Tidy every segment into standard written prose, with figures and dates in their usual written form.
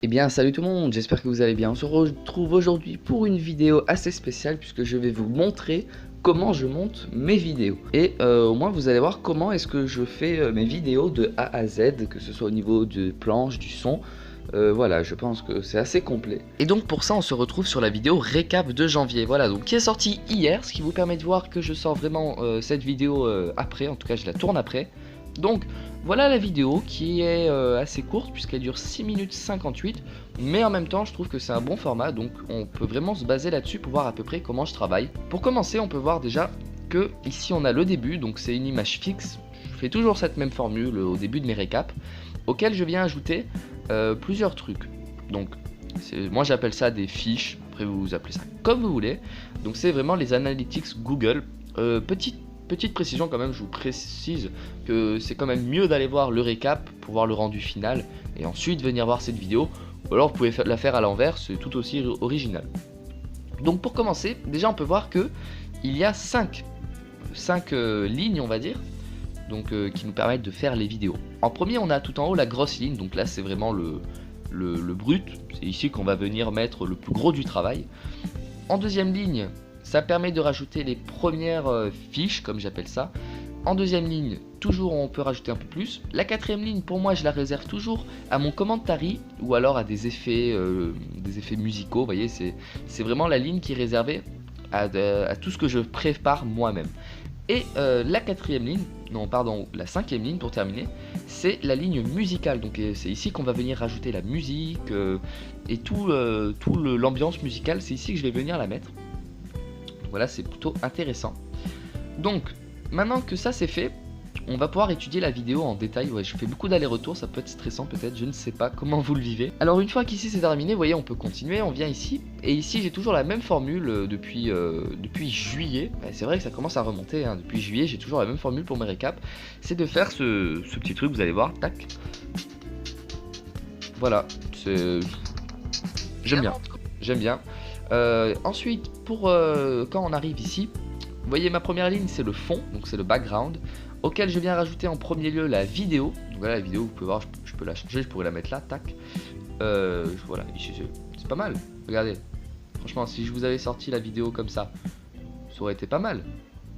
Eh bien salut tout le monde, j'espère que vous allez bien. On se retrouve aujourd'hui pour une vidéo assez spéciale puisque je vais vous montrer comment je monte mes vidéos. Et au moins vous allez voir comment est-ce que je fais mes vidéos de A à Z, que ce soit au niveau de planche, du son. Voilà, je pense que c'est assez complet. Et donc pour ça on se retrouve sur la vidéo récap de janvier, voilà, donc qui est sortie hier, ce qui vous permet de voir que je sors vraiment cette vidéo après, en tout cas je la tourne après. Donc voilà la vidéo qui est assez courte puisqu'elle dure 6 minutes 58, mais en même temps je trouve que c'est un bon format, donc on peut vraiment se baser là-dessus pour voir à peu près comment je travaille. Pour commencer on peut voir déjà que ici on a le début, donc c'est une image fixe. Je fais toujours cette même formule au début de mes récaps, auquel je viens ajouter plusieurs trucs. Donc moi j'appelle ça des fiches, après vous appelez ça comme vous voulez. Donc c'est vraiment les analytics Google. Petite précision quand même, je vous précise que c'est quand même mieux d'aller voir le récap pour voir le rendu final et ensuite venir voir cette vidéo, ou alors vous pouvez la faire à l'envers, c'est tout aussi original. Donc pour commencer, déjà on peut voir que il y a 5 lignes on va dire, donc qui nous permettent de faire les vidéos. En premier on a tout en haut la grosse ligne, donc là c'est vraiment le brut, c'est ici qu'on va venir mettre le plus gros du travail. En deuxième ligne, ça permet de rajouter les premières fiches, comme j'appelle ça. En deuxième ligne, toujours on peut rajouter un peu plus. La quatrième ligne, pour moi, je la réserve toujours à mon commentary ou alors à des effets musicaux. Vous voyez, c'est vraiment la ligne qui est réservée à tout ce que je prépare moi-même. Et la quatrième ligne, non pardon, la cinquième ligne pour terminer, c'est la ligne musicale. Donc c'est ici qu'on va venir rajouter la musique et tout l'ambiance musicale. C'est ici que je vais venir la mettre. Voilà, c'est plutôt intéressant. Donc, maintenant que ça c'est fait, on va pouvoir étudier la vidéo en détail. Ouais, je fais beaucoup d'allers-retours, ça peut être stressant peut-être, je ne sais pas comment vous le vivez. Alors une fois qu'ici c'est terminé, vous voyez, on peut continuer, on vient ici. Et ici j'ai toujours la même formule depuis juillet. C'est vrai que ça commence à remonter, hein. Depuis juillet j'ai toujours la même formule pour mes récaps. C'est de faire ce petit truc, vous allez voir, tac. Voilà, j'aime bien. Ensuite, pour quand on arrive ici, vous voyez ma première ligne c'est le fond, donc c'est le background, auquel je viens rajouter en premier lieu la vidéo. Donc voilà la vidéo, vous pouvez voir, je peux la changer, je pourrais la mettre là, tac. Voilà, c'est pas mal, regardez. Franchement, si je vous avais sorti la vidéo comme ça aurait été pas mal.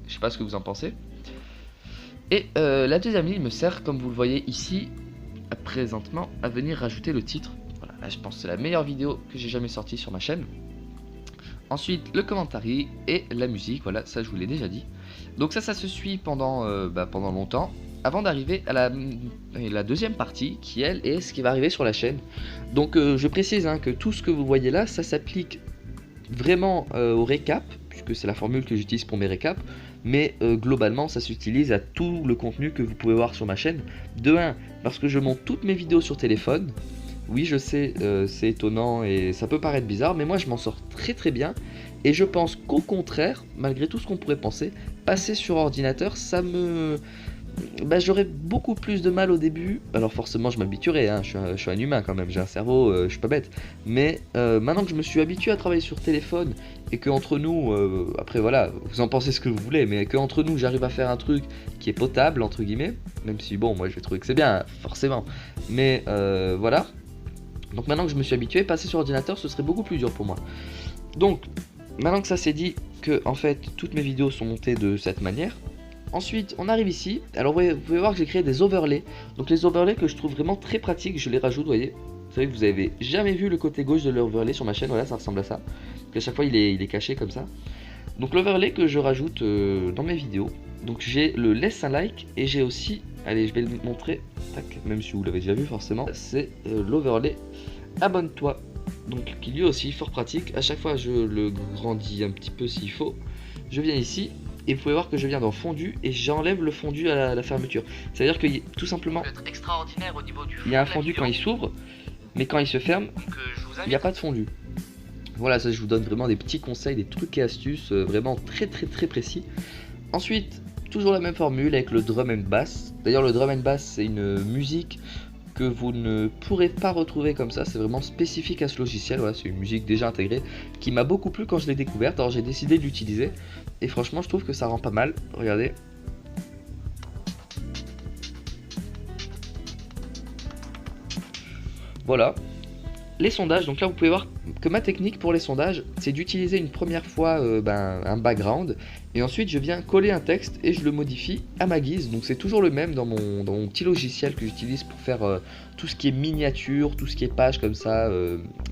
Je sais pas ce que vous en pensez. Et la deuxième ligne me sert, comme vous le voyez ici, présentement, à venir rajouter le titre. Voilà, là je pense que c'est la meilleure vidéo que j'ai jamais sortie sur ma chaîne. Ensuite le commentary et la musique, voilà, ça je vous l'ai déjà dit. Donc ça se suit pendant longtemps, avant d'arriver à la deuxième partie qui elle est ce qui va arriver sur la chaîne. Donc je précise que tout ce que vous voyez là, ça s'applique vraiment au récap, puisque c'est la formule que j'utilise pour mes récaps, mais globalement ça s'utilise à tout le contenu que vous pouvez voir sur ma chaîne. De 1, parce que je monte toutes mes vidéos sur téléphone. Oui, je sais, c'est étonnant et ça peut paraître bizarre, mais moi je m'en sors très bien. Et je pense qu'au contraire, malgré tout ce qu'on pourrait penser, passer sur ordinateur, j'aurais beaucoup plus de mal au début. Alors forcément je m'habituerai, hein, je suis un humain quand même, j'ai un cerveau, je suis pas bête. Mais maintenant que je me suis habitué à travailler sur téléphone et que entre nous, après voilà, vous en pensez ce que vous voulez, mais que entre nous j'arrive à faire un truc qui est potable entre guillemets, même si bon moi je vais trouver que c'est bien, forcément. Mais voilà. Donc maintenant que je me suis habitué, passer sur ordinateur ce serait beaucoup plus dur pour moi. Donc maintenant que ça c'est dit, que en fait toutes mes vidéos sont montées de cette manière. Ensuite on arrive ici, alors vous pouvez voir que j'ai créé des overlays. Donc les overlays que je trouve vraiment très pratiques, je les rajoute, vous voyez. Vous savez que vous avez jamais vu le côté gauche de l'overlay sur ma chaîne, voilà ça ressemble à ça. Donc à chaque fois il est caché comme ça. Donc l'overlay que je rajoute dans mes vidéos, donc j'ai le laisse un like et j'ai aussi, allez je vais le montrer, tac, même si vous l'avez déjà vu forcément, c'est l'overlay abonne-toi, donc qui lui aussi fort pratique. À chaque fois je le grandis un petit peu s'il faut, je viens ici et vous pouvez voir que je viens dans fondu et j'enlève le fondu à la fermeture. C'est à dire que tout simplement extraordinaire au niveau du il y a un fondu quand il s'ouvre, mais quand il se ferme il n'y a pas de fondu. Voilà, ça je vous donne vraiment des petits conseils, des trucs et astuces vraiment très précis. Ensuite, toujours la même formule avec le drum and bass. D'ailleurs le drum and bass c'est une musique que vous ne pourrez pas retrouver comme ça, c'est vraiment spécifique à ce logiciel, voilà, c'est une musique déjà intégrée qui m'a beaucoup plu quand je l'ai découverte, alors j'ai décidé de l'utiliser et franchement je trouve que ça rend pas mal, regardez. Voilà, les sondages, donc là vous pouvez voir que ma technique pour les sondages, c'est d'utiliser une première fois un background, et ensuite je viens coller un texte et je le modifie à ma guise. Donc c'est toujours le même dans mon petit logiciel que j'utilise pour faire tout ce qui est miniature, tout ce qui est page comme ça,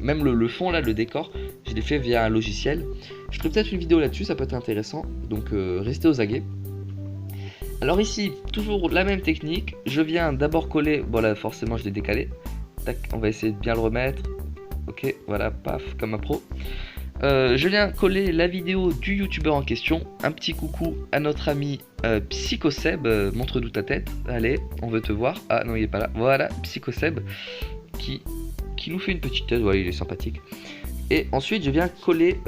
même le fond là, le décor, je l'ai fait via un logiciel. Je ferai peut-être une vidéo là-dessus, ça peut être intéressant, donc restez aux aguets. Alors ici, toujours la même technique, je viens d'abord coller, voilà forcément je l'ai décalé, tac, on va essayer de bien le remettre, ok, voilà, paf, comme un pro. Je viens coller la vidéo du youtubeur en question, un petit coucou à notre ami Psychoseb, montre-nous ta tête, allez, on veut te voir, ah non il est pas là, voilà, Psychoseb, qui nous fait une petite tête, voilà il est sympathique. Et ensuite je viens coller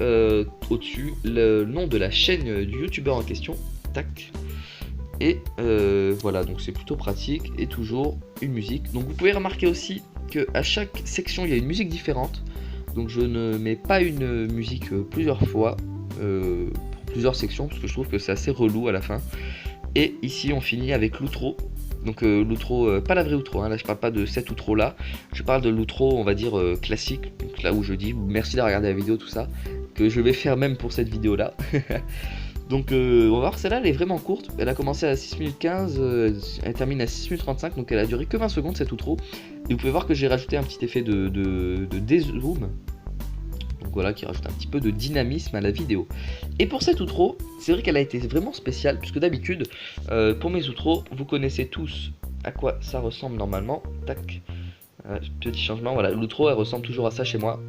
au-dessus le nom de la chaîne du youtubeur en question, tac. Et voilà, donc c'est plutôt pratique, et toujours une musique. Donc vous pouvez remarquer aussi que à chaque section il y a une musique différente. Donc je ne mets pas une musique plusieurs fois pour plusieurs sections, parce que je trouve que c'est assez relou à la fin. Et ici on finit avec l'outro. Donc l'outro, pas la vraie outro, hein, là je parle pas de cette outro là, je parle de l'outro on va dire classique, donc là où je dis merci de regarder la vidéo, tout ça, que je vais faire même pour cette vidéo là. Donc on va voir, celle-là elle est vraiment courte, elle a commencé à 6 minutes 15, elle termine à 6 minutes 35, donc elle a duré que 20 secondes cette outro. Et vous pouvez voir que j'ai rajouté un petit effet de dézoom, donc voilà, qui rajoute un petit peu de dynamisme à la vidéo. Et pour cette outro, c'est vrai qu'elle a été vraiment spéciale, puisque d'habitude, pour mes outros, vous connaissez tous à quoi ça ressemble normalement, tac, petit changement, voilà, l'outro elle ressemble toujours à ça chez moi.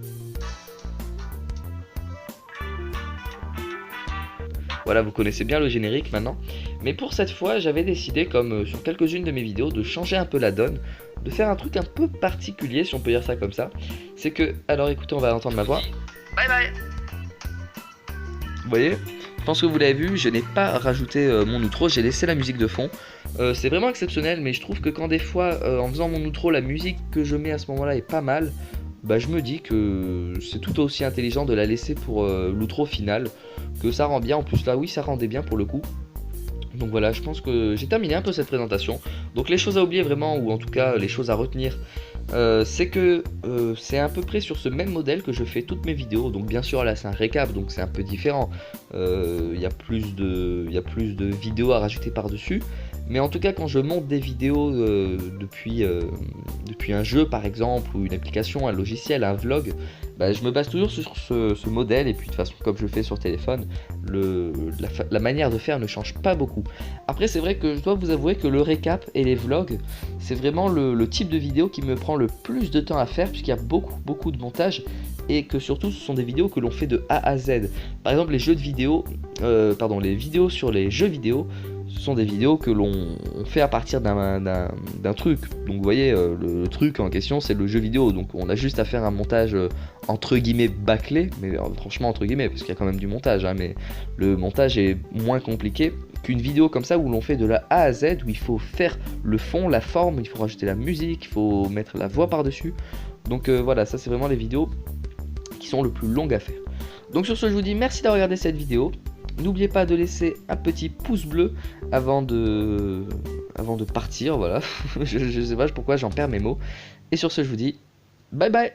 Voilà, vous connaissez bien le générique maintenant. Mais pour cette fois, j'avais décidé, comme sur quelques-unes de mes vidéos, de changer un peu la donne, de faire un truc un peu particulier, si on peut dire ça comme ça. C'est que, alors écoutez, on va entendre ma voix. Bye bye. Vous voyez, je pense que vous l'avez vu, je n'ai pas rajouté mon outro, j'ai laissé la musique de fond. C'est vraiment exceptionnel, mais je trouve que quand des fois, en faisant mon outro, la musique que je mets à ce moment-là est pas mal, bah je me dis que c'est tout aussi intelligent de la laisser pour l'outro final, que ça rend bien. En plus là oui ça rendait bien pour le coup. Donc voilà, je pense que j'ai terminé un peu cette présentation. Donc les choses à oublier vraiment, ou en tout cas les choses à retenir, c'est que c'est à peu près sur ce même modèle que je fais toutes mes vidéos. Donc bien sûr là c'est un récap, donc c'est un peu différent, il y a plus de vidéos à rajouter par dessus. Mais en tout cas quand je monte des vidéos depuis un jeu par exemple, ou une application, un logiciel, un vlog, bah, je me base toujours sur ce modèle. Et puis de toute façon comme je fais sur téléphone, la manière de faire ne change pas beaucoup. Après c'est vrai que je dois vous avouer que le récap et les vlogs, c'est vraiment le type de vidéo qui me prend le plus de temps à faire, puisqu'il y a beaucoup de montage, et que surtout ce sont des vidéos que l'on fait de A à Z. Par exemple les vidéos sur les jeux vidéo, ce sont des vidéos que l'on fait à partir d'un truc. Donc vous voyez, le truc en question c'est le jeu vidéo, donc on a juste à faire un montage entre guillemets bâclé, mais franchement entre guillemets, parce qu'il y a quand même du montage, hein, mais le montage est moins compliqué qu'une vidéo comme ça où l'on fait de la A à Z, où il faut faire le fond, la forme, il faut rajouter la musique, il faut mettre la voix par dessus. Donc voilà, ça c'est vraiment les vidéos qui sont le plus longues à faire. Donc sur ce je vous dis merci d'avoir regardé cette vidéo. N'oubliez pas de laisser un petit pouce bleu avant de partir, voilà. je sais pas pourquoi j'en perds mes mots. Et sur ce je vous dis bye bye.